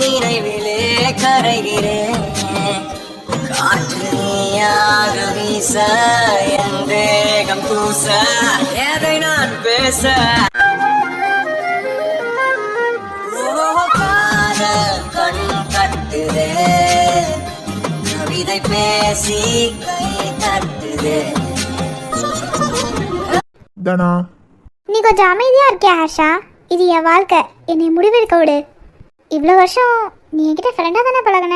நினைவிலே கரைகிறேன். காற்று நீயாக வீச என் தேகம் பூச எதை நான் பேச காதல் கண் கட்டுதே கவிதை பேசி கை தட்டுதே. தனா, நீ கொஞ்சம் அமைதியா இருக்கியா ஹர்ஷா? இது என் வாழ்க்கை, என்னை முடிவெடுக்க விடு. இவ்வளோ வருஷம் நீ என்கிட்ட ஃப்ரெண்டாக தானே பழகுன.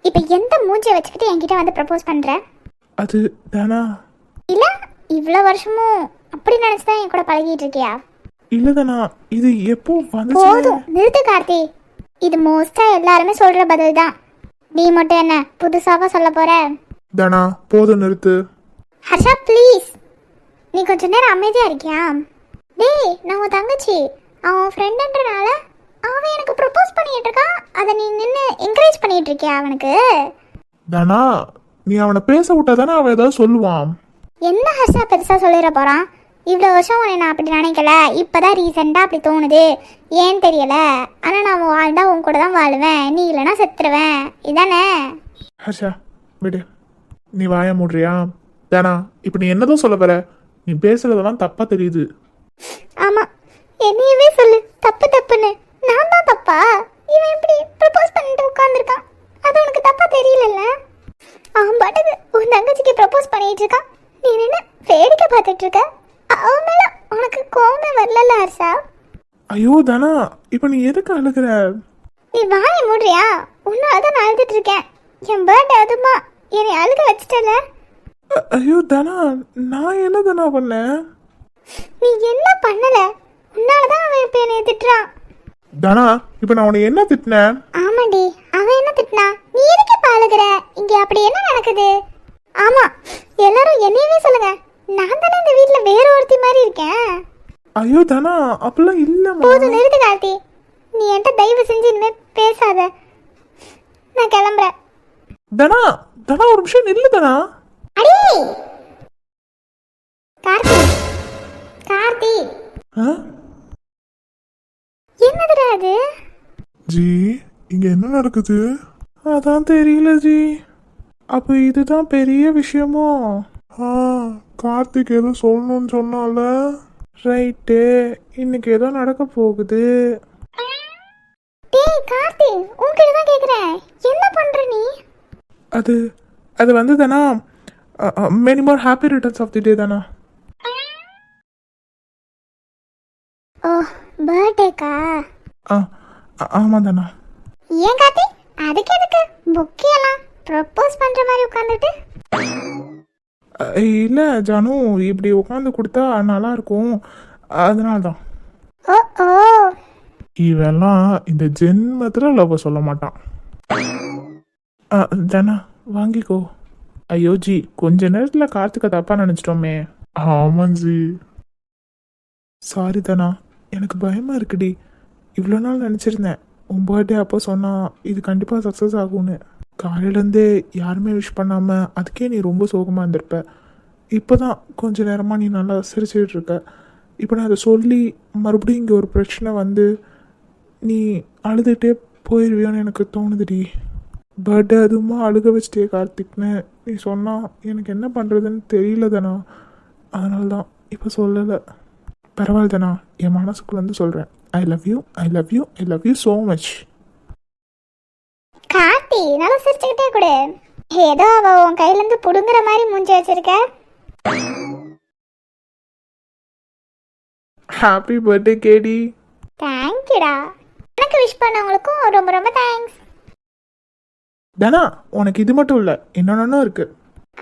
இப்போ எந்த மூஞ்சியை வச்சுக்கிட்டு என்கிட்ட வந்து ப்ரப்போஸ் பண்ணுற? அது தனா இல்லை, இவ்வளோ வருஷமும் அப்படி நினச்சி தான் என் கூட பழகிட்டு இருக்கியா? இல்ல தனா, இது எப்போ வந்து போதும் நிறுத்து கார்த்தி. இது மோஸ்ட்டாக எல்லாருமே சொல்கிற பதில் தான். நீ மட்டும் என்ன புதுசாக சொல்ல போற? தனா போதும் நிறுத்து. ஹர்ஷா ப்ளீஸ், நீ கொஞ்ச நேரம் அமைதியாக இருக்கியா? டேய், நான் உன் தங்கச்சி, அவன் ஃப்ரெண்டுன்றனால அவன் எனக்கு ப்ரப்போஸ் பண்ணிட்டு இருக்கான். அதை நீ நின்று என்கரேஜ் பண்ணிட்டு இருக்கியா அவனுக்கு? தனா, நீ அவனை பேச விட்டா தானே அவன் ஏதாவது சொல்லுவான். என்ன ஹர்ஷா பெருசாக சொல்லிட போகிறான்? இவ்வளோ வருஷம் உன்னை நான் அப்படி நினைக்கல, இப்போதான் ரீசெண்டாக அப்படி தோணுது. ஏன்னு தெரியல, ஆனால் நான் வாழ்ந்தா உன் கூட தான் வாழுவேன், நீ இல்லைனா செத்துருவேன், இதானே? ஹர்ஷா விடு, நீ வாய மூடுறியா? தனா, இப்போ நீ என்னதான் சொல்ல வர? நீ பேசுறதெல்லாம் தப்பா தெரியுது. ஆமாம், என்னையவே சொல்லு தப்பு தப்புன்னு. நான் தான் தப்பா? இவன் இப்படி ப்ரப்போஸ் பண்ணிட்டு உட்காந்துருக்கான், அது உனக்கு தப்பா தெரியலல்ல? அவன் பாட்டுக்கு உன் தங்கச்சிக்கு ப்ரப்போஸ் பண்ணிட்டு இருக்கான், நீ என்ன வேடிக்கை பார்த்துட்டு இருக்க? அவன் மேல உனக்கு கோவமே வரல ஹர்ஷா? ஐயோ தனா, இப்போ நீ எதுக்கு அழுகிற? நீ வாய மூடுறியா? உன்னால தான் நான் அழுதுட்டு இருக்கேன். என் பர்த்டே அதுமா என்னை அழுக வச்சுட்டல. ஐயோ தனா, நான் என்ன தனா பண்ணேன்? நீ என்ன பண்ணல? உன்னாலதான் அவன் இப்ப என்னை திட்டுறான். தனா, இப்போ நான் உன்னை என்ன திட்டினேன்? ஆமாண்டி, அவன் என்ன திட்டினா? நீ எதுக்கு இப்ப அழுகுற? இங்க அப்படி என்ன நடக்குது? ஆமா, எல்லாரும் என்னையவே சொல்லுங்க, நான் தானே இந்த வீட்டுல வேற ஒருத்தி மாதிரி இருக்கேன். ஐயோ தனா, அப்படிலாம் இல்லம்மா. போதும் நிறுத்து கார்த்தி, நீ என்கிட்ட தயவு செஞ்சு இனிமே பேசாத. நான் கிளம்புறேன். தனா, தனா ஒரு நிமிஷம் நில்லு தனா. அடி கார்த்தி, கார்த்தி, ஆ? என்னதுடா அது? ஜி, இங்க என்ன நடக்குது? அதான் தெரியல ஜி. அப்ப இதுதான் பெரிய விஷயமோ? கார்த்திக் ஏதோ சொல்லணும்னு சொன்னால. ரைட்டு, இன்னைக்கு ஏதோ நடக்க போகுது. டேய் கார்த்தி, உன்கிட்ட தான் கேக்குறேன், என்ன பண்ற நீ? அது அது வந்து தானா, many more happy returns of the day தானா. ஓ, பர்த்டேக்கா? ஆமாம் தானா. ஏன் கார்த்தி, அதுக்கு எதுக்கு பொக்கேலாம் ப்ரப்போஸ் பண்ற மாதிரி உட்காந்துட்டு? இல்லை ஜானு, இப்படி உட்காந்து கொடுத்தா நல்லா இருக்கும், அதனால தான். ஓ ஓ, இவெல்லாம் இந்த ஜென்மத்தில் லவ் சொல்ல மாட்டான். தானா வாங்கிக்கோ. ஐயோ ஜி, கொஞ்ச நேரத்தில் கார்த்திகை தப்பாக நினச்சிட்டோமே. ஆமாம் ஜி, சாரி தானா, எனக்கு பயமாக இருக்குடி. இவ்வளோ நாள் நினச்சிருந்தேன் உன் பர்த்டே அப்போ சொன்னால் இது கண்டிப்பாக சக்ஸஸ் ஆகும்னு. காலையிலேருந்தே யாருமே விஷ் பண்ணாமல் அதுக்கே நீ ரொம்ப சோகமாக இருந்திருப்ப. இப்போ தான் கொஞ்ச நேரமாக நீ நல்லா சிரிச்சுட்டு இருக்க. இப்போ நான் அதை சொல்லி மறுபடியும் இங்கே ஒரு பிரச்சனை வந்து நீ அழுதுகிட்டே போயிடுவியோன்னு எனக்கு தோணுதுடி. பர்த்டே அதுவுமா அழுக வச்சிட்டே கார்த்திக்னு நீ சொன்னால் எனக்கு என்ன பண்ணுறதுன்னு தெரியல தானா, அதனால தான் இப்போ சொல்லலை. பரவாயில்ல தானா, என் மனசுக்குள்ளேருந்து சொல்கிறேன், I love you, I love you, I love you so much. Karthi நல்லா சிரிச்சுக்கிட்டே கொடு. ஏதோ அவ உன் கையில இருந்து புடுங்குற மாதிரி மூஞ்சி வச்சிருக்க. ஹாப்பி பர்த்டே கேடி. தேங்க்யூடா. எனக்கு விஷ் பண்ணவங்களுக்கும் ரொம்ப ரொம்ப தேங்க்ஸ். தானா, உனக்கு இது மட்டும் இல்லை, இன்னொன்னும் இருக்கு.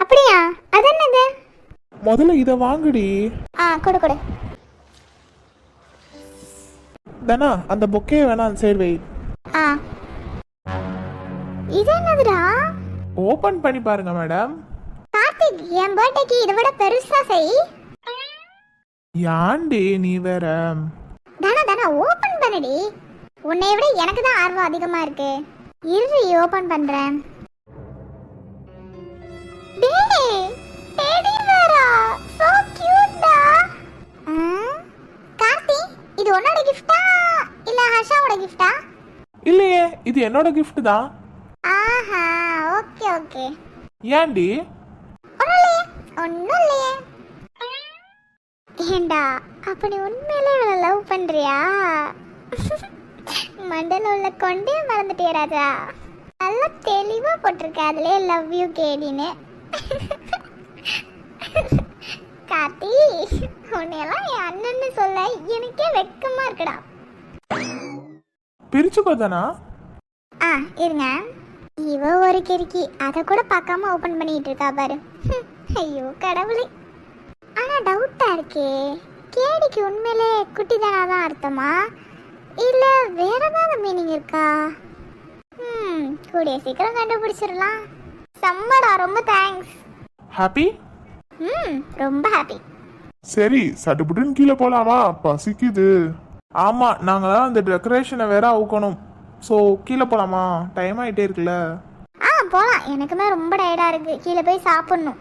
அப்படியா? அது என்னது? முதல்ல இதை வாங்குடி. கொடு கொடு. தானா, அந்த பொக்கே வேணா அந்த சைடு வை. இது என்னதுடா? ஓபன் பண்ணி பாருங்க மேடம். கார்த்திக், என் பர்த்டேக்கு இதை விட பெருசா செய். யாண்டி நீ வேற. தானா தானா ஓபன் பண்ணுடி. உன்னை விட எனக்கு தான் ஆர்வம் அதிகமா இருக்கு. இரு ஓபன் பண்றேன். டேய், டேடி வேரா, சோ கியூட் டா. கார்த்தி, இது உன்னோட கிஃப்டா இல்ல ஹர்ஷாவோட கிஃப்டா? இல்லையே, இது என்னோட gift தான். ஆஹா, ஓகே ஓகே. ஏன்டி? ஒன்றும் இல்லையே. ஏண்டா, அப்ப நீ உண்மையிலே இவளை லவ் பண்றியா? மண்டல உள்ள கொண்டே மறந்துட்டே ராஜா. நல்லா தெளிவா போட்டிருக்க அதுலயே லவ் யூ கேடின்னு. கார்த்தி, உன்னையெல்லாம் என் அண்ணன்னு சொல்ல எனக்கே வெக்கமா இருக்குடா. பிரிச்சுக்கோ தானா? இருங்க. இவ ஒரு கிறுக்கி அதை கூட பார்க்காம ஓபன் பண்ணிட்டு இருக்கா பாரு. ஐயோ கடவுளே. ஆனா டவுட்டா இருக்கே, கேடிக்கு உண்மையிலே குட்டி தானா தான் அர்த்தமா இல்ல வேற ஏதாவது மீனிங் இருக்கா? கூடிய சீக்கிரம் கண்டுபிடிச்சிடலாம். செம்மடா, ரொம்ப தேங்க்ஸ். ஹாப்பி? ரொம்ப ஹாப்பி. சரி, சட்டுப்புட்டுன்னு கீழே போலாமா? பசிக்குது. ஆமா, நாங்களாம் அந்த டெக்கரேஷனை வேற அவுக்கணும். ஸோ கீழே போலாமா? டைம் ஆயிட்டே இருக்குல்ல. போலாம். எனக்குமே ரொம்ப டயர்டா இருக்கு, கீழே போய் சாப்பிடணும்.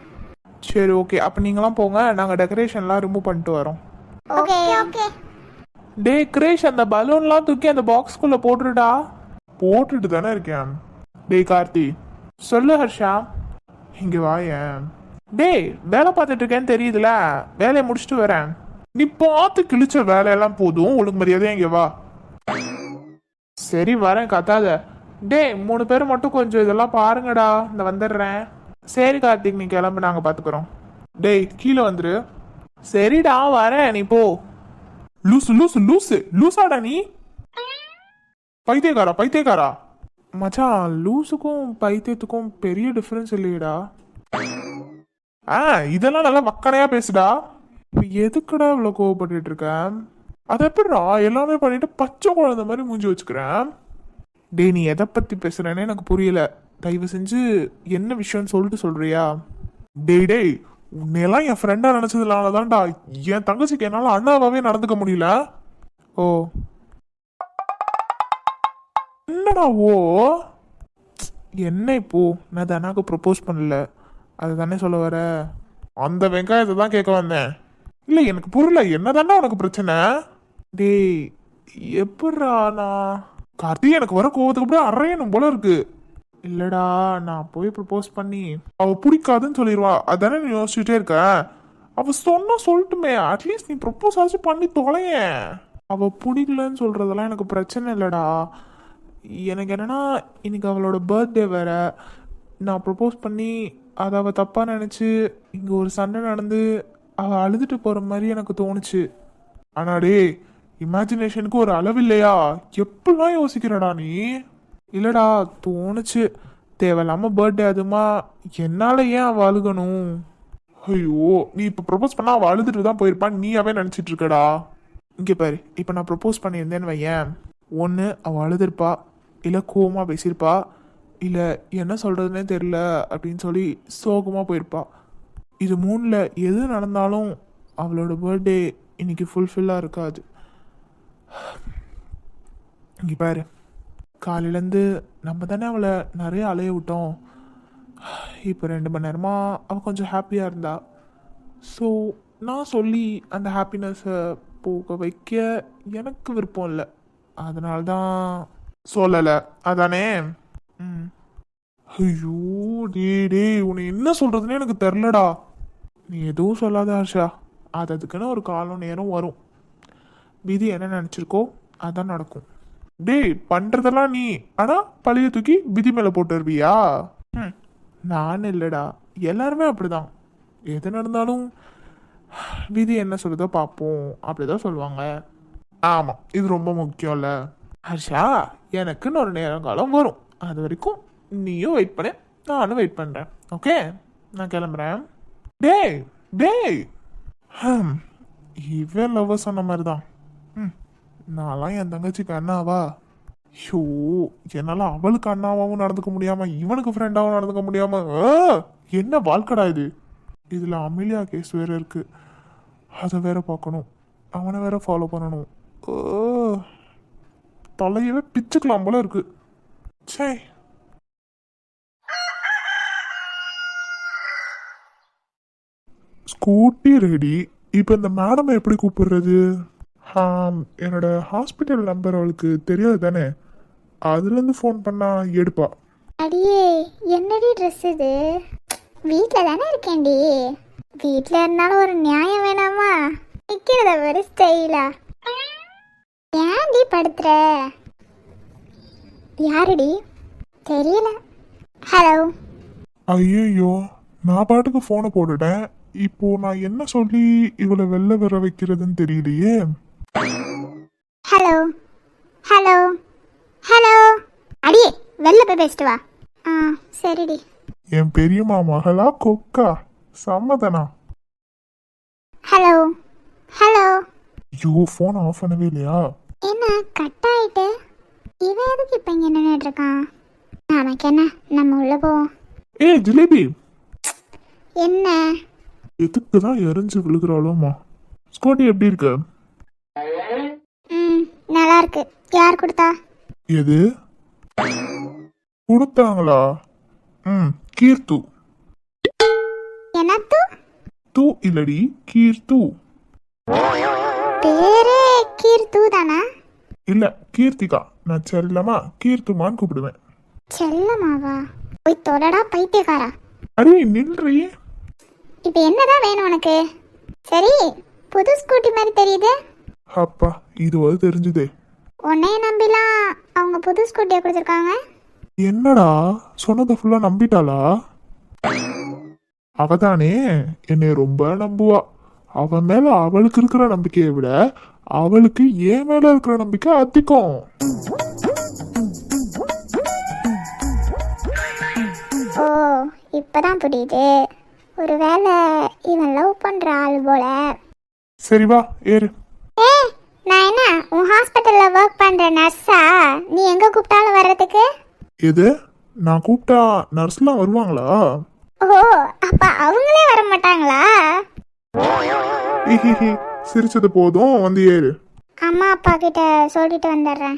சரி ஓகே, அப்போ நீங்களாம் போங்க, நாங்கள் டெக்கரேஷன்லாம் ரிமூவ் பண்ணிட்டு வரோம். Okay okay. டே கிரேஷ், அந்த பலூன்லாம் தூக்கி அந்த பாக்ஸ்குள்ளே போட்டுடா. போட்டுட்டு தானே இருக்கேன். டே கார்த்தி. சொல்லு ஹர்ஷா. இங்கே வாயேன். டேய், வேலை பார்த்துட்டு இருக்கேன்னு தெரியுதுல, வேலையை முடிச்சுட்டு வரேன். நீ பார்த்து கிழிச்ச வேலையெல்லாம் போதும், ஒழுங்கு மரியாதையா இங்கே வா. சரி வரேன், கத்தாத. டே 3 பேர் மட்டும் கொஞ்சம் இதெல்லாம் பாருங்கடா, இந்த வந்துடுறேன். சரி கார்த்திக், நீ கிளம்பு, நாங்கள் பார்த்துக்குறோம். டேய் கீழே வந்துரு. சரிடா வரேன், நீ போ. லூசு லூசு லூசு லூசாடா நீ. பைத்தியக்காரா பைத்தியக்காரா. மச்சான், லூசுக்கும் பைத்தியத்துக்கும் பெரிய டிஃபரன்ஸ் இல்லையடா. இதெல்லாம் நல்லா வக்கனையா பேசுடா. இப்போ எதுக்குடா இவ்வளோ கோவப்பட்டு இருக்க? அதை எப்படிடா எல்லாமே பண்ணிட்டு பச்சை குழந்தை மாதிரி மூஞ்சி வச்சுக்கிறேன். டே, நீ எதை பற்றி பேசுகிறேன்னு எனக்கு புரியல. தயவு செஞ்சு என்ன விஷயம்னு சொல்லிட்டு சொல்கிறியா? டேய் டேய், உன்னையெல்லாம் என் ஃப்ரெண்டாக நினச்சதுனால தான்டா என் தங்கச்சிக்கு என்னால் அண்ணாவாகவே நடந்துக்க முடியல. ஓ என்னடா ஓ? என்ன இப்போ? நான் தனாக்கு ப்ரப்போஸ் பண்ணல, அது தானே சொல்ல வர? அந்த வெங்காயத்தை தான் கேட்க வந்தேன். இல்லை எனக்கு புரியல, என்ன தானே உனக்கு பிரச்சனை? டேய் எப்படா நான் கார்த்தி, எனக்கு வர கோவத்துக்கு அப்புறம் அறையணும் போல இருக்கு. இல்லடா, நான் போய் ப்ரப்போஸ் பண்ணி அவ பிடிக்காதுன்னு சொல்லிடுவா, அதானே நீ யோசிச்சுட்டே இருக்க? அவ சொன்னா சொல்லட்டுமே, அட்லீஸ்ட் நீ ப்ரப்போஸ் ஆச்சு பண்ணி தொலையேன். அவ பிடிக்கலன்னு சொல்றதெல்லாம் எனக்கு பிரச்சனை இல்லடா. எனக்கு என்னன்னா, இன்னைக்கு அவளோட பர்த்டே வேற. நான் ப்ரப்போஸ் பண்ணி அதை அவள் தப்பாக நினச்சி இங்கே ஒரு சண்டை நடந்து அவள் அழுதுட்டு போகிற மாதிரி எனக்கு தோணுச்சு. ஆனாடே, இமேஜினேஷனுக்கு ஒரு அளவு இல்லையா? எப்படிலாம் யோசிக்கிறடா நீ? இல்லடா, தோணுச்சு. தேவையில்லாமல் பர்த்டே அதுமா, என்னால் ஏன் அவள் அழுகணும்? ஐயோ, நீ இப்போ ப்ரப்போஸ் பண்ணால் அவள் அழுதுட்டு தான் போயிருப்பான்னு நீயாவே நினச்சிட்டு இருக்கடா. இங்கே பாரு, இப்போ நான் ப்ரப்போஸ் பண்ணியிருந்தேன்னு வையேன், ஒன்று அவள் அழுதுருப்பா, இல்லை கோவமாக பேசியிருப்பா, இல்லை என்ன சொல்கிறதுனே தெரில அப்படின்னு சொல்லி சோகமாக போயிருப்பா. இது 3ல் எது நடந்தாலும் அவளோட பர்த்டே இன்னைக்கு ஃபுல்ஃபில்லாக இருக்காது. இங்கே பாரு, காலையிலேருந்து நம்ம தானே அவளை நிறைய அலைய விட்டோம். இப்போ 2 மணி நேரமாக அவள் கொஞ்சம் ஹாப்பியாக இருந்தா. ஸோ நான் சொல்லி அந்த ஹாப்பினஸை போக வைக்க எனக்கு விருப்பம் இல்லை, அதனால தான் சொல்லலை, அதானே? ஐயோ டே டே, உன்னை என்ன சொல்கிறதுனே எனக்கு தெரிலடா. நீ எதுவும் சொல்லாத ஹர்ஷா, அதுக்குன்னு ஒரு காலம் நேரம் வரும். விதி என்ன நினச்சிருக்கோ அதான் நடக்கும். டேய், பண்ணுறதெல்லாம் நீ, ஆனால் பழைய தூக்கி விதி மேலே போட்டுருவியா? நான் இல்லைடா, எல்லாருமே அப்படிதான். எது நடந்தாலும் விதி என்ன சொல்லுதோ பார்ப்போம் அப்படிதான் சொல்லுவாங்க. ஆமாம், இது ரொம்ப முக்கியம்ல ஹர்ஷா. எனக்குன்னு ஒரு நேரங்காலம் வரும், அது வரைக்கும் நீயும் வெயிட் பண்ண, நானும் வெயிட் பண்ணுறேன். ஓகே, நான் கிளம்புறேன். டேய் டேய், இவன் லவ் சொன்ன மாதிரி தான். நான்லாம் என் தங்கச்சிக்கு அண்ணாவா? ஷோ, என்னால் அவளுக்கு அண்ணாவாகவும் நடந்துக்க முடியாமல் இவனுக்கு ஃப்ரெண்டாகவும் நடந்துக்க முடியாமல் என்ன வாழ்க்கடா இது? இதில் அமிலியா கேஸ் வேறு இருக்குது, அதை வேற பார்க்கணும், அவனை வேற ஃபாலோ பண்ணணும். தலையவே பிச்சுக்கலாம் போல இருக்கு. சே, ஸ்கூட்டி ரெடி. இப்போ இந்த மேடம் எப்படி கூப்பிடுறது? என்னோட ஹாஸ்பிட்டல் நம்பர் அவளுக்கு தெரியாது தானே? அதுலேருந்து ஃபோன் பண்ணா எடுப்பா. அடியே என்னடி ட்ரெஸ் இது? வீட்டில் தானே இருக்கேன்டி. வீட்டில் இருந்தாலும் ஒரு நியாயம் வேணாமா? நிற்கிறத ஒரு ஸ்டைலா? ஏன்டி படுத்துற? யாருடி? தெரியல. ஹலோ. ஐயோ, நான் பாட்டுக்கு ஃபோனை போட்டுட்டேன். இப்போ நான் என்ன சொல்லி இவளை வெளில வர வைக்கிறதுன்னு தெரியலையே. Hello hello hello. அடியே வெளில போய் பேசிட்டு வா. ஆ சரிடி. என் பெரியம்மா மகளா கொக்கா சம்மதனா? Hello hello. ஐயோ, ஃபோன் ஆஃப் பண்ணவே இல்லையா? என்ன கட் ஆயிட்டு? இவன் எதுக்கு இப்போ இங்கே நின்றுட்டு இருக்கான்? நமக்கு என்ன, நம்ம உள்ள போவோம். ஏய் ஜிலேபி, என்ன? எதுக்கு தான் எரிஞ்சு விழுகிறாளோமா. ஸ்கூட்டி எப்படி இருக்கு? ம் நல்லா இருக்கு. யார் கொடுத்தா? எது கொடுத்தாங்களா? கீர்த்து. என்னத்து? தூ இல்லடி, கீர்த்து. பேரே கீர்த்து தானே? இல்ல கீர்த்திகா. நான் செல்லமா கீர்த்துமான்னு கூப்பிடுவேன். செல்லமாவா? போய் தொடடா பைத்தியக்காரா. அடே நில்றி. இப்போ என்னதான் வேணும் உனக்கு? சரி, புது ஸ்கூட்டி மாதிரி தெரியுது. அப்பா, இதுவாது தெரிஞ்சுதே. உன்னைய நம்பிலாம் அவங்க புது ஸ்கூட்டியை கொடுத்துருக்காங்க. என்னடா சொன்னதை ஃபுல்லா நம்பிட்டாளா? அவதானே என்னை ரொம்ப நம்புவா. அவன் மேல அவளுக்கு இருக்கிற நம்பிக்கையை விட அவளுக்கு என் மேல இருக்கிற நம்பிக்கை அதிகம். ஓ இப்பதான் புரியுது. ஒருவேளை இவன் லவ் பண்ற ஆள் போல. சரி வா ஏறு. ஏ நான் என்ன உன் ஹாஸ்பிட்டல்ல ஒர்க் பண்ற நர்ஸா? நீ எங்க கூப்பிட்டாலும் வர்றதுக்கு? எது? நான் கூப்பிட்டா நர்ஸ்லாம் வருவாங்களா? ஓ அப்ப அவங்களே வர மாட்டாங்களா? ஹிஹிஹி, சிரிச்சது போதும், வந்து ஏறு. அம்மா அப்பா கிட்ட சொல்லிட்டு வந்துடுறேன்.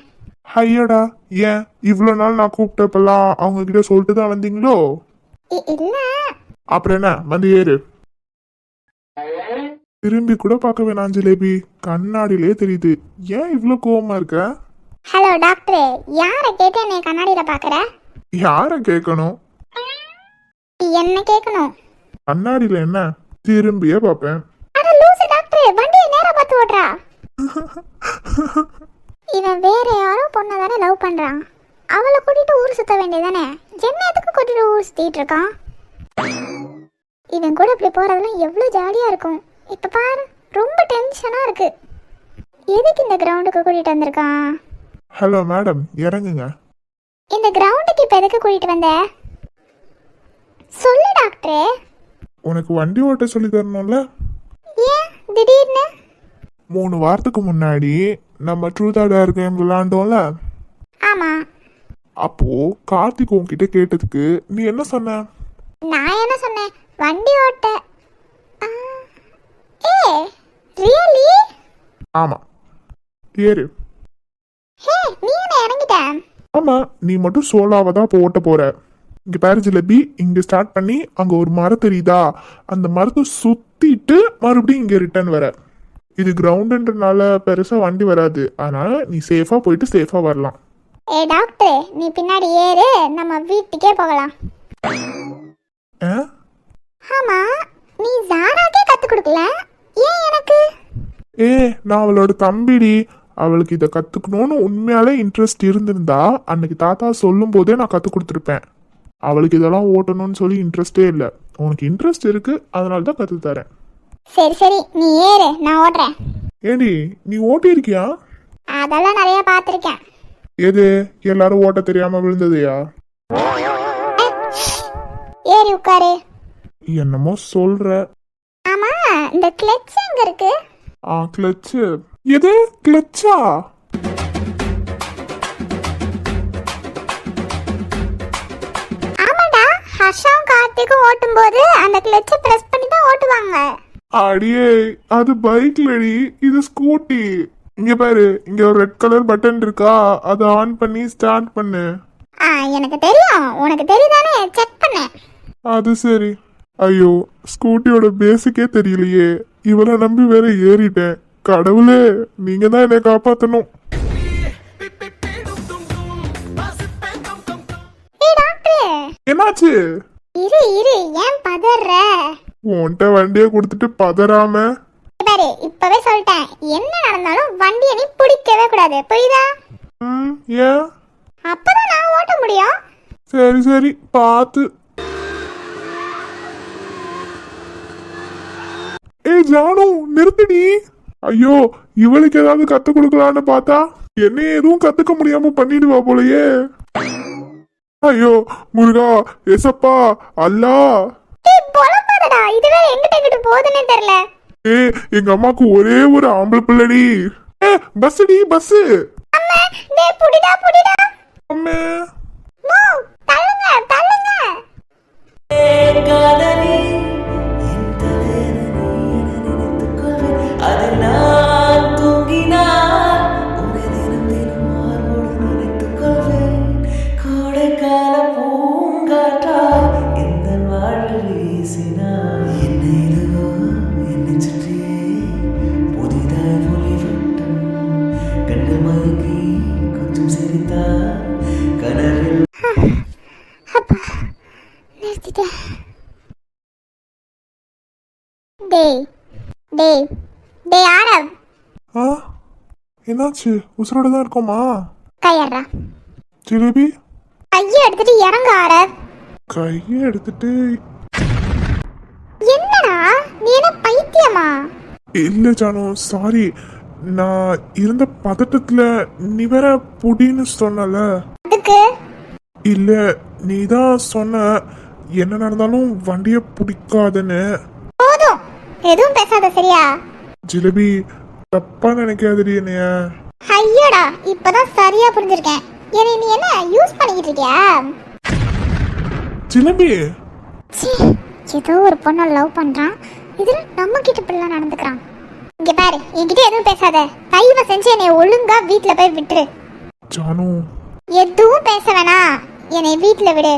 ஐயடா, ஏன் இவ்வளோ நாள் நான் கூப்பிட்டப்பெல்லாம் அவங்க கிட்ட சொல்லிட்டு தான் வந்தீங்களோ? இல்ல. அப்புறம் என்ன, வந்து ஏறு. திரும்பி கூட பார்க்க வேணாம் ஜிலேபி, கண்ணாடியிலே தெரியுது. ஏன் இவ்வளோ கோவமா இருக்க? ஹலோ டாக்டர், யாரை கேட்டு என்னை கண்ணாடியில பாக்குற? யார கேட்கணும்? என்ன கேட்கணும்? கண்ணாடியில என்ன திரும்பியே பார்ப்பேன். அட லூசு டாக்டர், வண்டியை நேரா பார்த்து ஓட்டுறா. இவன் வேற யாரோ பொண்ணை தானே லவ் பண்றான். அவளை கூட்டிட்டு ஊர் சுத்த வேண்டியதானே? என்ன எதுக்கு கூட்டிட்டு ஊர் சுத்திட்டு இருக்கான்? இவன் கூட இப்படி போறதெல்லாம் எவ்வளவு ஜாலியா இருக்கும். இப்ப பாரு, ரொம்ப டென்ஷனா இருக்கு. எதுக்கு இந்த கிரவுண்டுக்கு கூட்டிட்டு வந்திருக்கான்? ஹலோ மேடம், இறங்குங்க. இந்த கிரவுண்டுக்கு இப்ப எதுக்கு கூட்டிட்டு வந்த? சொல்லு டாக்டரே. உனக்கு வண்டி ஓட்ட சொல்லி தரணும்ல. ஏன் திடீர்னு? 3 வாரத்துக்கு முன்னாடி நம்ம ட்ரூத் ஆர் டேர் கேம் விளையாண்டோம்ல. ஆமா. அப்போ கார்த்திக் உன்கிட்ட கேட்டதுக்கு நீ என்ன சொன்ன? நான் என்ன சொன்னேன்? வண்டி ஓட்ட. ஏ ரியலி? ஆமா, ஏறு. ஹே நீ என்ன இறங்கிட்ட? ஆமா, நீ மட்டும் சோலாவை தான் இப்போ ஓட்ட போற. இங்க பாரு ஜிலேபி, இங்க ஸ்டார்ட் பண்ணி அங்க ஒரு மரம் தெரியுதா, அந்த மரத்தை சுத்திட்டு மறுபடியும் இங்க ரிட்டர்ன் வர. இது கிரவுண்டுன்றனால பெருசா வண்டி வராது, அதனால நீ சேஃபா போயிட்டு சேஃபா வரலாம். ஏ டாக்டர், நீ பின்னாடி ஏறு, நம்ம வீட்டுக்கே போகலாம். ஆ? ஆமா, நீ ஜாராக்கே கத்து கொடுக்கல, ஏன் எனக்கு? ஏ, நான் அவளோட தம்பிடி. அவளுக்கு இதை கத்துக்கணும்னு உண்மையாலே இன்ட்ரெஸ்ட் இருந்திருந்தா அன்னைக்கு தாத்தா சொல்லும் போதே நான் கத்து கொடுத்துருப்பேன். அவளுக்கு இதெல்லாம் ஓட்டணும்னு சொல்லி இன்ட்ரெஸ்டே இல்லை. உனக்கு இன்ட்ரெஸ்ட் இருக்கு, அதனால தான் கத்து தரேன். சரி சரி, நீ ஏறு, நான் ஓட்டுறேன். ஏடி, நீ ஓட்டி இருக்கியா? அதெல்லாம் நிறைய பார்த்துருக்கேன். எது, எல்லாரும் ஓட்ட தெரியாம விழுந்ததையா? ஏறி உட்காரு. என்னமோ சொல்ற. ஆமா, இந்த கிளட்ச் எங்க இருக்கு? கிளச்சு. எது கிளச்சா? ஆமாடா, ஹர்ஷாவும் கார்த்திக்கும் ஓட்டும் போது அந்த கிளட்சை பிரஸ் பண்ணி தான் ஓட்டுவாங்க. அடியே, அது பைக்லடி, இது ஸ்கூட்டி. இங்க பாரு, இங்க ஒரு ரெட் கலர் பட்டன் இருக்கா, அதை ஆன் பண்ணி ஸ்டார்ட் பண்ணு. எனக்கு தெரியும், உனக்கு தெரியுதானே, செக் பண்ணேன். அது சரி. ஐயோ, ஸ்கூட்டியோட பேசிக்கே தெரியலையே, இவளை நம்பி வேற ஏறிட்டேன். கடவுளே, நீங்க தான் என்னை காப்பாத்தணும். என்னாச்சு? இரு இரு, ஏன் பதற? உன்கிட்ட வண்டியை கொடுத்துட்டு பதறாம? பாரு, இப்பவே சொல்லிட்டேன், என்ன நடந்தாலும் வண்டியை நீ பிடிக்கவே கூடாது, புரியுதா? ஏன்? அப்பதான் நான் ஓட்ட முடியும். சரி சரி, பார்த்து. ஏய் ஜானு, நிறுத்திடி. ஐயோ, இவளுக்கு ஏதாவது கத்து கொடுக்கலான்னு பார்த்தா என்ன எதுவும் கத்துக்க முடியாம பண்ணிடுவா போலயே. ஐயோ முருகா, எசப்பா, அல்லா. பொலப்பாதடா, இதுவே எங்கிட்ட போகுதுன்னே தெரியல. எங்க அம்மாக்கு ஒரே ஒரு ஆம்பளை பிள்ளடி. Bus D, bus. அம்மா, டேய் புடிடா புடிடா. அம்மே, மோ, தள்ளுங்க தள்ளுங்க. காதலி என் தலைவனை நினைத்துக்கொள்வேன். அது நான் தூங்கினால் உன்னை தினம் தினம் மார்போடு நினைத்துக்கொள்வேன். கோடைக்கால பூங்காற்றா இந்த வாழ்வில் வீசினார். என்னை இதுவோ என்னை சுற்றியே புதிதாய் ஒளிவட்டும். கண்கள் மயங்கி கொஞ்சம் சிரித்தார் கனவில். அப்பா, நிறுத்திட்டேன். டேய் டேய் டேய் ஆரவ், என்னாச்சு? உசுரோட தான் இருக்கோமா? கையறா. ஜிலேபி, கையை எடுத்துட்டு இறங்க ஆரவ். கையை எடுத்துட்டு. என்னடா நீ என்ன பைத்தியமா? இல்ல ஜானு, சாரி. நான் இருந்த பதட்டத்துல நீ வேற புடின்னு சொன்னல. அதுக்கு இல்ல, நீ தான் சொன்ன என்ன நடந்தாலும் வண்டிய பிடிக்காதுன்னு. போதும், எதுவும் பேசாத சரியா? ஜிலேபி, தப்பா நினைக்காதடி என்னைய. ஐயோடா, இப்பதான் சரியா புரிஞ்சிருக்கேன். என்னை நீ என்ன யூஸ் பண்ணிக்கிட்டு இருக்கியா? ஜிலேபி, சீ, ஏதோ ஒரு பொண்ணை லவ் பண்றான், இதுல நம்ம கிட்ட இப்படிலாம் நடந்துக்கிறான். இங்க பாரு, என்கிட்ட எதுவும் பேசாத. தயவு செஞ்சு என்னை ஒழுங்கா வீட்டுல போய் விட்டுரு. ஜானு, எதுவும் பேச வேணாம், என்னை வீட்டுல விடு.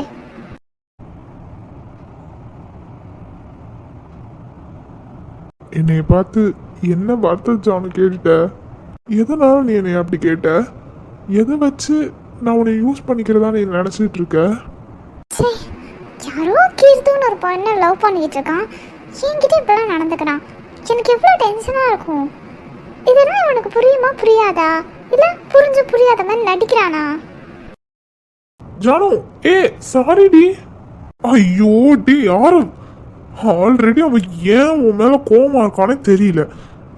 என்னைய பார்த்து என்ன வார்த்தை ஜானு கேட்டுட்ட? எதனால நீ என்னை அப்படி கேட்ட? எதை வச்சு நான் உன்னை யூஸ் பண்ணிக்கிறதா நீ நினைச்சிட்டு இருக்க? சே, யாரோ கீர்த்துன்னு ஒரு பொண்ணை லவ் பண்ணிக்கிட்டு இருக்கான், என்கிட்ட இப்படிலாம் நடந்துக்கிறான். எனக்கு எவ்வளோ டென்ஷனாக இருக்கும். இதெல்லாம் இவனுக்கு புரியுமா புரியாதா? இல்லை புரிஞ்சு புரியாத மாதிரி நடிக்கிறானா? ஜானு, சாரி டி. ஐயோ டி, யாரு? ஆல்ரெடி அவன் ஏன் உன் மேல கோவமா இருக்கானே தெரியல.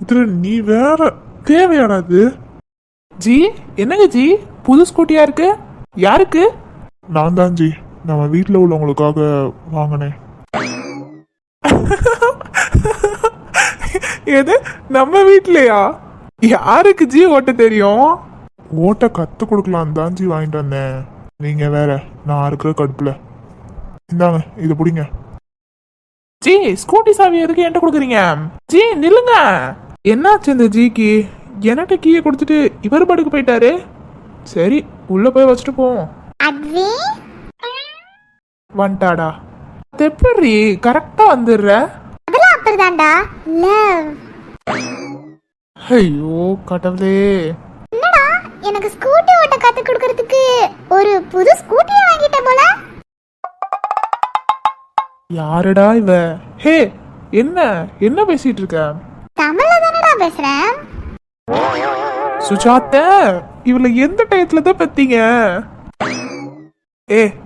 இதுல நீ வேற தேவையாடாது. ஜி, என்னங்க ஜி, புது ஸ்கூட்டியா இருக்கு? யாருக்கு? நான் தான் ஜி, நம்ம வீட்டில் உள்ளவங்களுக்காக வாங்கினேன். எது, நம்ம வீட்லயா? யாருக்கு ஜி ஓட்ட தெரியும்? ஓட்ட கத்து கொடுக்கலாம் தான் ஜி வாங்கிட்டு வந்தேன். நீங்க வேற, நான் இருக்கிற கடுப்புல. இந்தாங்க, இதை பிடிங்க. ஜி, ஸ்கூட்டி சாவி எதுக்கு என்கிட்ட கொடுக்குறீங்க? ஜி நில்லுங்க. என்னாச்சு இந்த ஜிக்கு? எனக்கு கீயை கொடுத்துட்டு இவர் பாட்டுக்கு போயிட்டாரு. சரி, உள்ள போய் வச்சுட்டு போவோம். அட்வி வந்துட்டாடா. எப்படி கரெக்டா வந்துடுற? அதெல்லாம் அப்படிதான்டா, லவ். ஐயோ கடவுளே. என்னடா, எனக்கு ஸ்கூட்டி ஓட்ட கத்து கொடுக்கறதுக்கு ஒரு புது ஸ்கூட்டியை வாங்கிட்ட போல. யாருடா இவ? ஹே, என்ன என்ன பேசிட்டு இருக்க? தமிழ்ல தானடா பேசுறேன். சுஜாத்த, இவள எந்த டயத்துல தான் பத்தீங்க?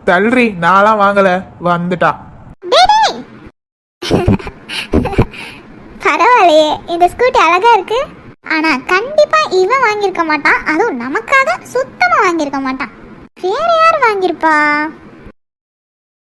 தள்ளுறி, நான்லாம் வாங்கல, வந்துட்டா. டேய், டேய். பரவாயில்லையே, இந்த ஸ்கூட்டி அழகா இருக்கு. ஆனா கண்டிப்பா இவன் வாங்கியிருக்க மாட்டான், அதுவும் நமக்காக சுத்தமா வாங்கியிருக்க மாட்டான். வேற யார் வாங்கியிருப்பா?